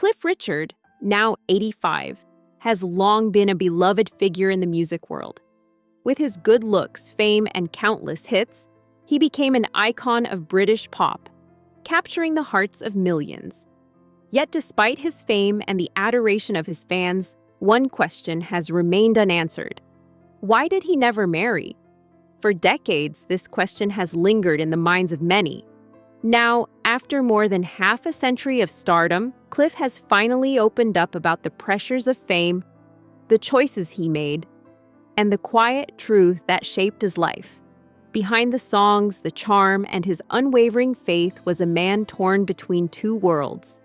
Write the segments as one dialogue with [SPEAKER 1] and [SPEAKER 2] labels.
[SPEAKER 1] Cliff Richard, now 85, has long been a beloved figure in the music world. With his good looks, fame, and countless hits, he became an icon of British pop, capturing the hearts of millions. Yet despite his fame and the adoration of his fans, one question has remained unanswered. Why did he never marry? For decades, this question has lingered in the minds of many. Now, after more than half a century of stardom, Cliff has finally opened up about the pressures of fame, the choices he made, and the quiet truth that shaped his life. Behind the songs, the charm, and his unwavering faith was a man torn between two worlds,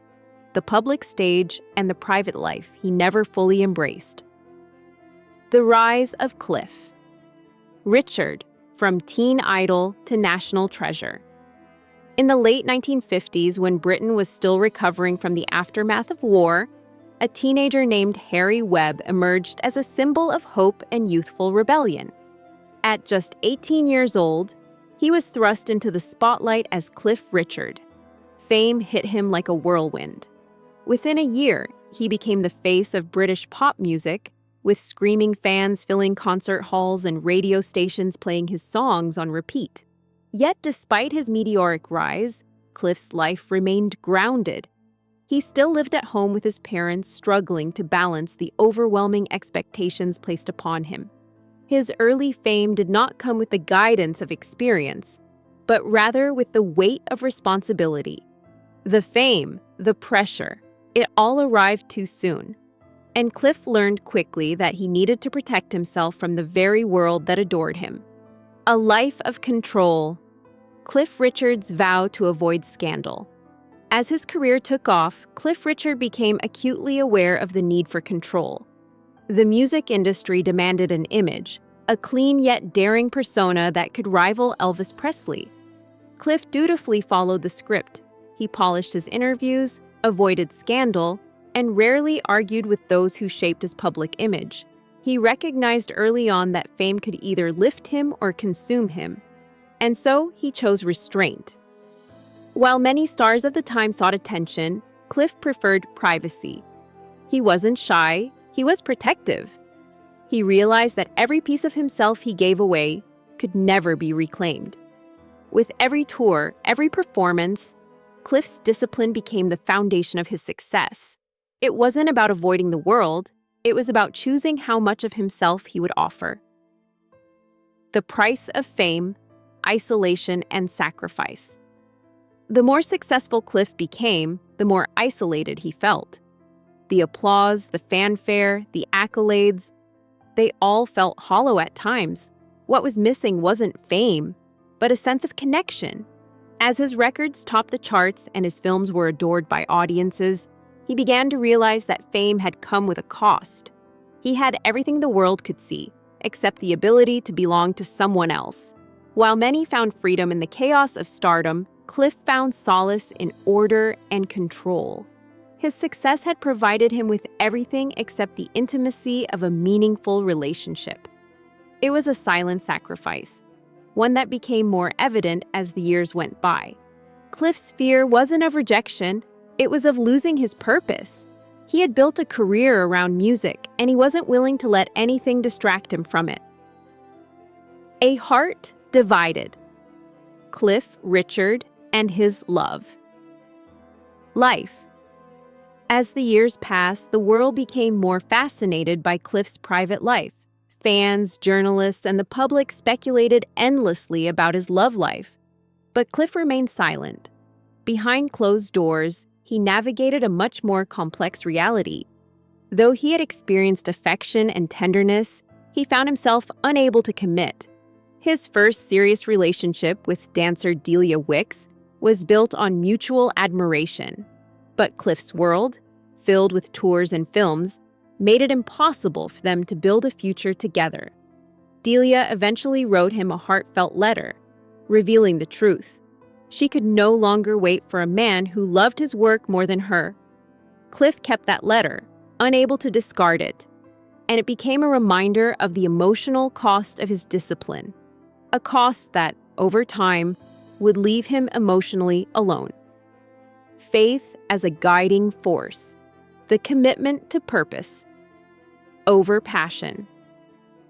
[SPEAKER 1] the public stage and the private life he never fully embraced. The rise of Cliff Richard, from teen idol to national treasure. In the late 1950s, when Britain was still recovering from the aftermath of war, a teenager named Harry Webb emerged as a symbol of hope and youthful rebellion. At just 18 years old, he was thrust into the spotlight as Cliff Richard. Fame hit him like a whirlwind. Within a year, he became the face of British pop music, with screaming fans filling concert halls and radio stations playing his songs on repeat. Yet despite his meteoric rise, Cliff's life remained grounded. He still lived at home with his parents, struggling to balance the overwhelming expectations placed upon him. His early fame did not come with the guidance of experience, but rather with the weight of responsibility. The fame, the pressure, it all arrived too soon. And Cliff learned quickly that he needed to protect himself from the very world that adored him. A life of control. Cliff Richard's vow to avoid scandal. As his career took off, Cliff Richard became acutely aware of the need for control. The music industry demanded an image, a clean yet daring persona that could rival Elvis Presley. Cliff dutifully followed the script. He polished his interviews, avoided scandal, and rarely argued with those who shaped his public image. He recognized early on that fame could either lift him or consume him, and so he chose restraint. While many stars of the time sought attention, Cliff preferred privacy. He wasn't shy, he was protective. He realized that every piece of himself he gave away could never be reclaimed. With every tour, every performance, Cliff's discipline became the foundation of his success. It wasn't about avoiding the world, it was about choosing how much of himself he would offer. The price of fame, isolation, and sacrifice. The more successful Cliff became, the more isolated he felt. The applause, the fanfare, the accolades, they all felt hollow at times. What was missing wasn't fame, but a sense of connection. As his records topped the charts and his films were adored by audiences, he began to realize that fame had come with a cost. He had everything the world could see, except the ability to belong to someone else. While many found freedom in the chaos of stardom, Cliff found solace in order and control. His success had provided him with everything except the intimacy of a meaningful relationship. It was a silent sacrifice, one that became more evident as the years went by. Cliff's fear wasn't of rejection, it was of losing his purpose. He had built a career around music, and he wasn't willing to let anything distract him from it. A heart divided. Cliff Richard and his love. Life. As the years passed, the world became more fascinated by Cliff's private life. Fans, journalists, and the public speculated endlessly about his love life. But Cliff remained silent. Behind closed doors, he navigated a much more complex reality. Though he had experienced affection and tenderness, he found himself unable to commit. His first serious relationship with dancer Delia Wicks was built on mutual admiration. But Cliff's world, filled with tours and films, made it impossible for them to build a future together. Delia eventually wrote him a heartfelt letter, revealing the truth. She could no longer wait for a man who loved his work more than her. Cliff kept that letter, unable to discard it, and it became a reminder of the emotional cost of his discipline, a cost that, over time, would leave him emotionally alone. Faith as a guiding force. the commitment to purpose over passion.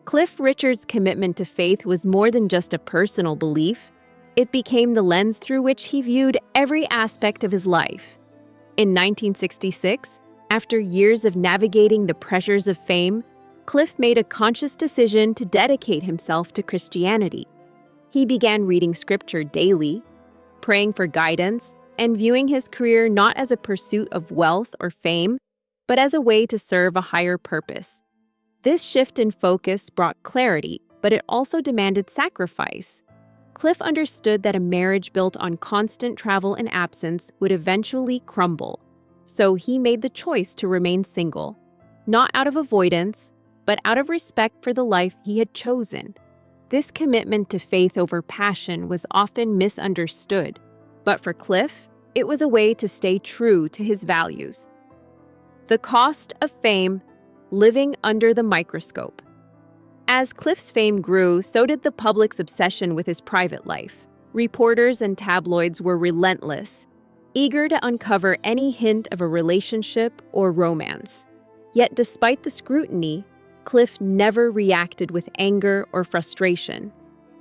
[SPEAKER 1] Cliff Richard's commitment to faith was more than just a personal belief. It became the lens through which he viewed every aspect of his life. In 1966, after years of navigating the pressures of fame, Cliff made a conscious decision to dedicate himself to Christianity. He began reading scripture daily, praying for guidance, and viewing his career not as a pursuit of wealth or fame, but as a way to serve a higher purpose. This shift in focus brought clarity, but it also demanded sacrifice. Cliff understood that a marriage built on constant travel and absence would eventually crumble, so he made the choice to remain single, not out of avoidance, but out of respect for the life he had chosen. This commitment to faith over passion was often misunderstood, but for Cliff, it was a way to stay true to his values. The cost of fame, living under the microscope. As Cliff's fame grew, so did the public's obsession with his private life. Reporters and tabloids were relentless, eager to uncover any hint of a relationship or romance. Yet despite the scrutiny, Cliff never reacted with anger or frustration.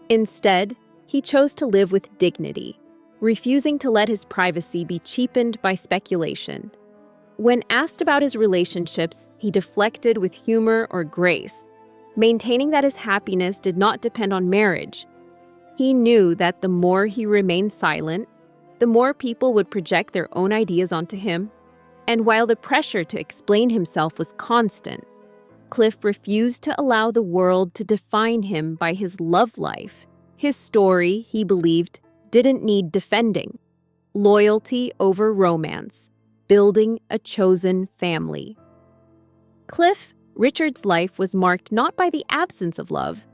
[SPEAKER 1] Instead, he chose to live with dignity, refusing to let his privacy be cheapened by speculation. When asked about his relationships, he deflected with humor or grace, maintaining that his happiness did not depend on marriage. He knew that the more he remained silent, the more people would project their own ideas onto him. And while the pressure to explain himself was constant, Cliff refused to allow the world to define him by his love life. His story, he believed, didn't need defending. Loyalty over romance, building a chosen family. Cliff Richard's life was marked not by the absence of love,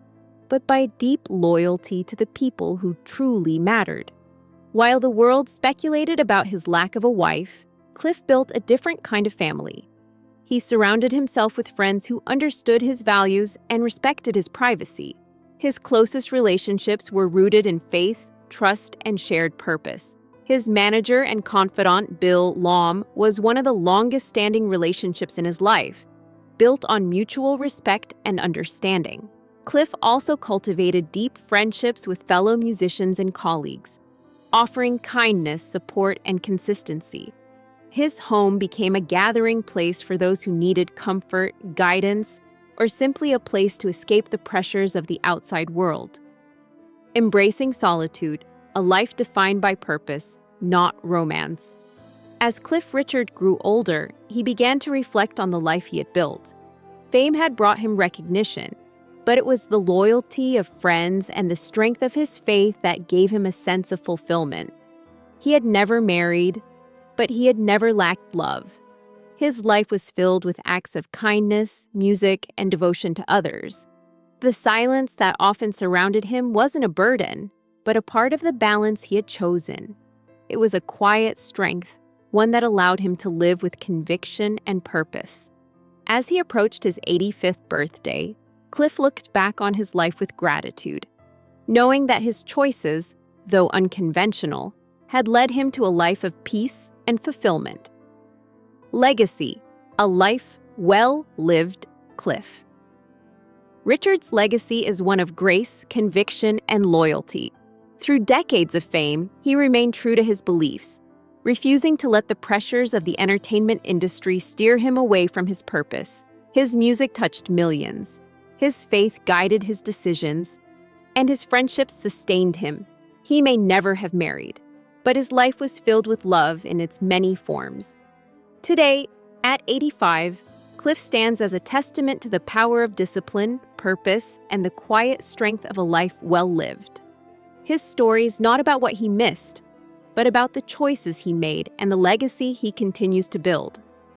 [SPEAKER 1] but by deep loyalty to the people who truly mattered. While the world speculated about his lack of a wife, Cliff built a different kind of family. He surrounded himself with friends who understood his values and respected his privacy. His closest relationships were rooted in faith, trust, and shared purpose. His manager and confidant, Bill Lahm, was one of the longest-standing relationships in his life, built on mutual respect and understanding. Cliff also cultivated deep friendships with fellow musicians and colleagues, offering kindness, support, and consistency. His home became a gathering place for those who needed comfort, guidance, or simply a place to escape the pressures of the outside world. Embracing solitude, a life defined by purpose, not romance. As Cliff Richard grew older, he began to reflect on the life he had built. Fame had brought him recognition, but it was the loyalty of friends and the strength of his faith that gave him a sense of fulfillment. He had never married, but he had never lacked love. His life was filled with acts of kindness, music, and devotion to others. The silence that often surrounded him wasn't a burden, but a part of the balance he had chosen. It was a quiet strength, one that allowed him to live with conviction and purpose. As he approached his 85th birthday, Cliff looked back on his life with gratitude, knowing that his choices, though unconventional, had led him to a life of peace and fulfillment. Legacy, a life well lived. Cliff Richard's legacy is one of grace, conviction, and loyalty. Through decades of fame, he remained true to his beliefs, refusing to let the pressures of the entertainment industry steer him away from his purpose. His music touched millions. His faith guided his decisions, and his friendships sustained him. He may never have married, but his life was filled with love in its many forms. Today, at 85, Cliff stands as a testament to the power of discipline, purpose, and the quiet strength of a life well lived. His story is not about what he missed, but about the choices he made and the legacy he continues to build.